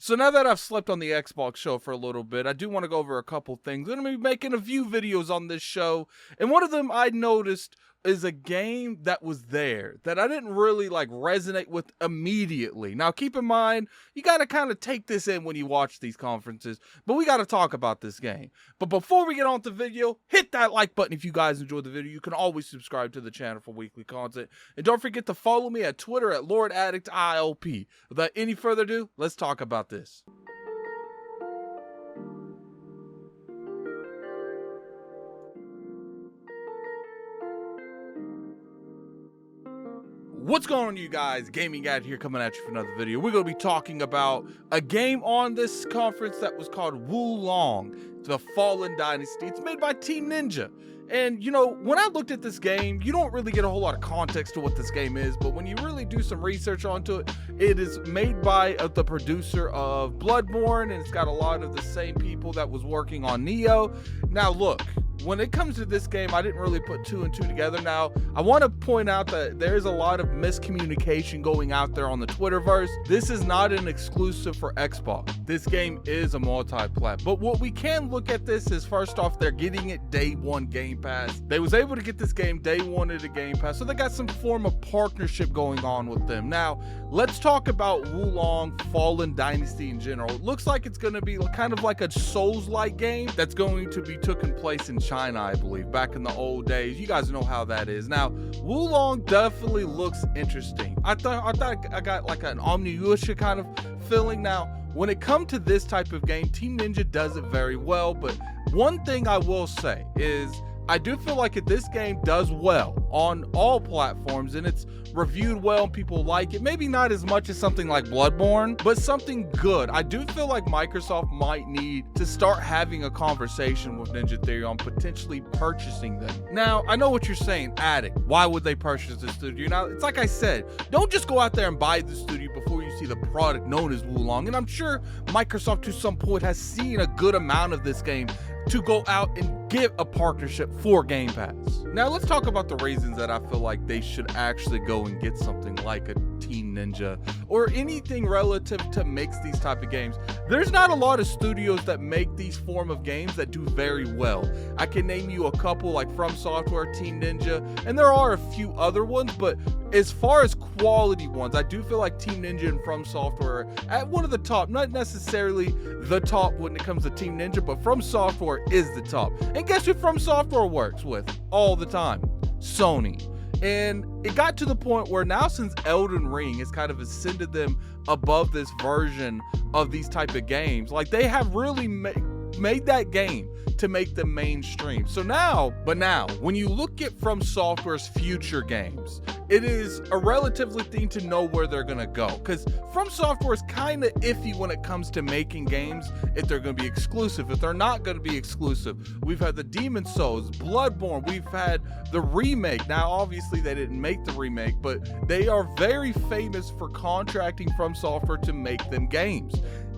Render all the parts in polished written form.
So now that I've slept on the Xbox show for a little bit, I do want to go over a couple things. I'm going to be making a few videos on this show, and one of them I noticed is a game that was there that I didn't really resonate with immediately. Now keep in mind, you got to kind of take this in when you watch these conferences, but we got to talk about this game. But before we get on to the video, hit that like button if you guys enjoyed the video. You can always subscribe to the channel for weekly content, and don't forget to follow me at Twitter at LordAddictILP. Without any further ado, let's talk about this. What's going on, you guys? Gaming Guy here, coming at you for another video. We're going to be talking about a game on this conference that was called Wulong, The Fallen Dynasty. It's made by Team Ninja. And, you know, when I looked at this game, you don't really get a whole lot of context to what this game is, but when you really do some research onto it, it is made by the producer of Bloodborne, and it's got a lot of the same people that was working on Neo. Now, look, when it comes to this game, I didn't really put two and two together. Now, I want to point out that there's a lot of miscommunication going out there on the Twitterverse. This is not an exclusive for Xbox. This game is a multi-plat. But what we can look at this is, first off, they're getting it day one Game Pass. They was able to get this game day one at the Game Pass, so they got some form of partnership going on with them. Now, let's talk about Wulong Fallen Dynasty in general. It looks like it's going to be kind of like a Souls-like game that's going to be taking place in China, I believe, back in the old days. You guys know how that is. Now, Wulong definitely looks interesting. I thought I got like an Omniusha kind of feeling. Now, when it comes to this type of game, Team Ninja does it very well, but one thing I will say is I do feel like this game does well on all platforms, and it's reviewed well and people like it. Maybe not as much as something like Bloodborne, but something good. I do feel like Microsoft might need to start having a conversation with Ninja Theory on potentially purchasing them. Now, I know what you're saying, Addict. Why would they purchase the studio? Now, it's like I said, don't just go out there and buy the studio before you see the product known as Wulong. And I'm sure Microsoft to some point has seen a good amount of this game to go out and give a partnership for Game Pass. Now, let's talk about the reasons that I feel like they should actually go and get something like a Team Ninja or anything relative to makes these type of games. There's not a lot of studios that make these form of games that do very well. I can name you a couple like From Software, Team Ninja, and there are a few other ones, but as far as quality ones, I do feel like Team Ninja and From Software are at one of the top, not necessarily the top when it comes to Team Ninja, but From Software is the top. And guess who From Software works with all the time? Sony. And it got to the point where now, since Elden Ring has kind of ascended them above this version of these type of games, like they have really made that game to make them mainstream. So now, when you look at From Software's future games, it is a relatively thing to know where they're gonna go, because From Software is kind of iffy when it comes to making games, if they're gonna be exclusive, if they're not gonna be exclusive. We've had the Demon Souls, Bloodborne, we've had the remake. Now, obviously they didn't make the remake, but they are very famous for contracting From Software to make them games.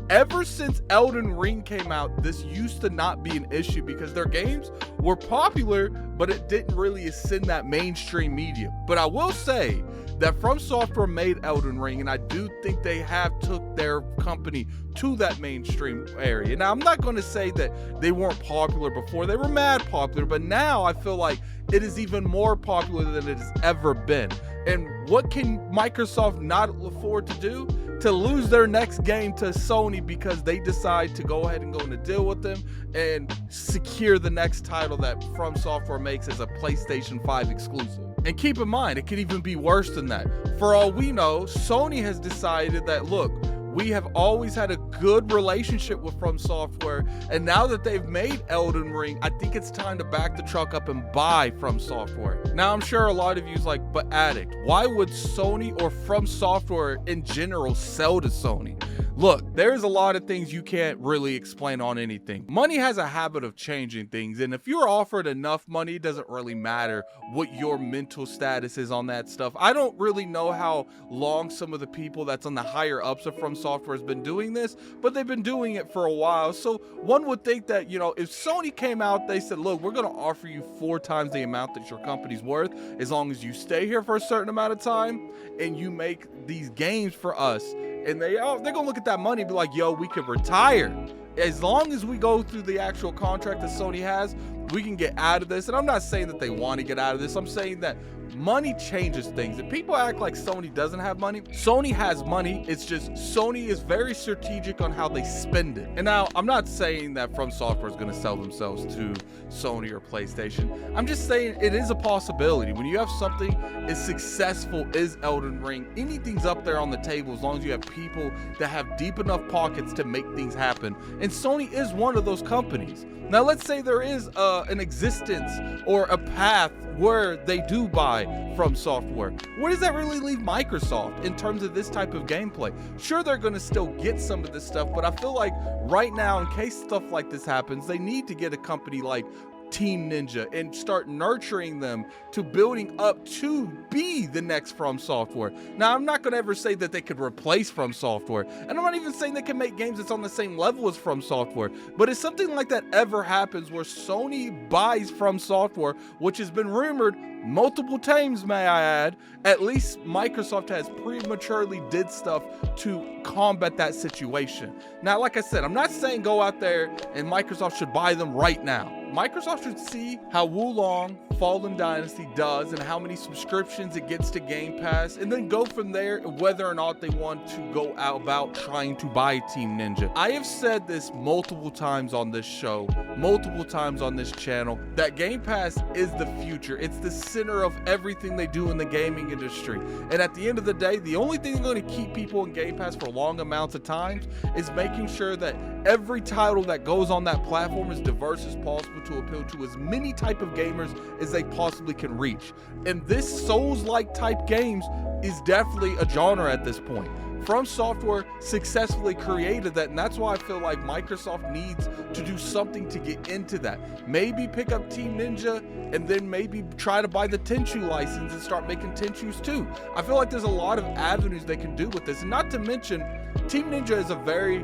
Ever since Elden Ring came out, this used to not be an issue because their games were popular, but it didn't really ascend that mainstream medium. But I will say that From Software made Elden Ring, and I do think they have took their company to that mainstream area. Now, I'm not going to say that they weren't popular before. They were mad popular, but now I feel like it is even more popular than it has ever been. And what can Microsoft not look forward to do? To lose their next game to Sony because they decide to go ahead and go in a deal with them and secure the next title that From Software makes as a PlayStation 5 exclusive. And keep in mind, it could even be worse than that. For all we know, Sony has decided that, look, we have always had a good relationship with From Software, and now that they've made Elden Ring, I think it's time to back the truck up and buy From Software. Now, I'm sure a lot of you's like, but Addict, why would Sony or From Software in general sell to Sony? Look, there's a lot of things you can't really explain on anything. Money has a habit of changing things, and if you're offered enough money, it doesn't really matter what your mental status is on that stuff. I don't really know how long some of the people that's on the higher ups of From Software has been doing this, but they've been doing it for a while. So one would think that, you know, if Sony came out, they said, look, we're going to offer you 4 times the amount that your company's worth as long as you stay here for a certain amount of time and you make these games for us and they're gonna look at that money and be like, yo, we could retire. As long as we go through the actual contract that Sony has, we can get out of this. And I'm not saying that they want to get out of this. I'm saying that money changes things. If people act like Sony doesn't have money, Sony has money. It's just Sony is very strategic on how they spend it. And now I'm not saying that From Software is going to sell themselves to Sony or PlayStation. I'm just saying it is a possibility. When you have something as successful as Elden Ring, anything's up there on the table as long as you have people that have deep enough pockets to make things happen. And Sony is one of those companies. Now, let's say there is an existence or a path where they do buy From Software. Where does that really leave Microsoft in terms of this type of gameplay? Sure, they're going to still get some of this stuff, but I feel like right now, in case stuff like this happens, they need to get a company like Team Ninja and start nurturing them to building up to be the next From Software. Now, I'm not going to ever say that they could replace From Software, and I'm not even saying they can make games that's on the same level as From Software, but if something like that ever happens where Sony buys From Software, which has been rumored multiple times, may I add, at least Microsoft has prematurely did stuff to combat that situation. Now, like I said, I'm not saying go out there and Microsoft should buy them right now. Microsoft should see how Wulong Fallen Dynasty does and how many subscriptions it gets to Game Pass, and then go from there whether or not they want to go out about trying to buy Team Ninja. I have said this multiple times on this show, multiple times on this channel, that Game Pass is the future. It's the center of everything they do in the gaming industry. And at the end of the day, the only thing that's going to keep people in Game Pass for long amounts of time is making sure that every title that goes on that platform is diverse as possible to appeal to as many type of gamers as they possibly can reach. And this Souls-like type games is definitely a genre at this point. From Software successfully created that, and that's why I feel like Microsoft needs to do something to get into that. Maybe pick up Team Ninja and then maybe try to buy the Tenchu license and start making Tenchus too. I feel like there's a lot of avenues they can do with this, and not to mention Team Ninja is a very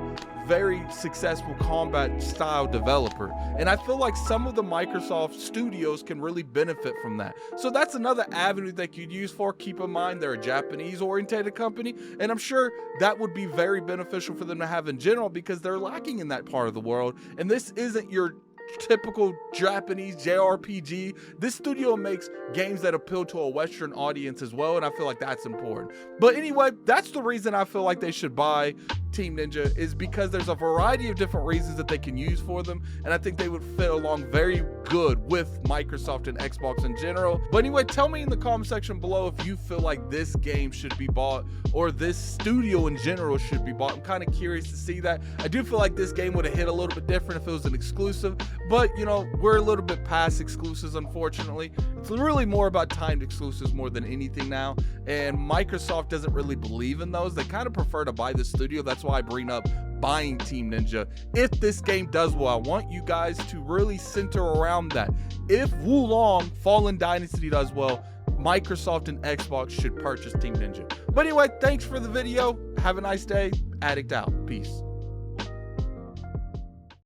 successful combat style developer, and I feel like some of the Microsoft studios can really benefit from that. So that's another avenue they could use for. Keep in mind they're a Japanese oriented company, and I'm sure that would be very beneficial for them to have in general because they're lacking in that part of the world, and this isn't your typical Japanese JRPG. This studio makes games that appeal to a Western audience as well, and I feel like that's important. But anyway, that's the reason I feel like they should buy Team Ninja, is because there's a variety of different reasons that they can use for them, and I think they would fit along very good with Microsoft and Xbox in general. But anyway, tell me in the comment section below if you feel like this game should be bought or this studio in general should be bought. I'm kind of curious to see that. I do feel like this game would have hit a little bit different if it was an exclusive, but you know, we're a little bit past exclusives, unfortunately. It's really more about timed exclusives more than anything now, and Microsoft doesn't really believe in those. They kind of prefer to buy the studio. That's why I bring up buying Team Ninja. If this game does well, I want you guys to really center around that. If Wulong Fallen Dynasty does well, Microsoft and Xbox should purchase Team Ninja. But anyway, thanks for the video. Have a nice day. Addict out. Peace.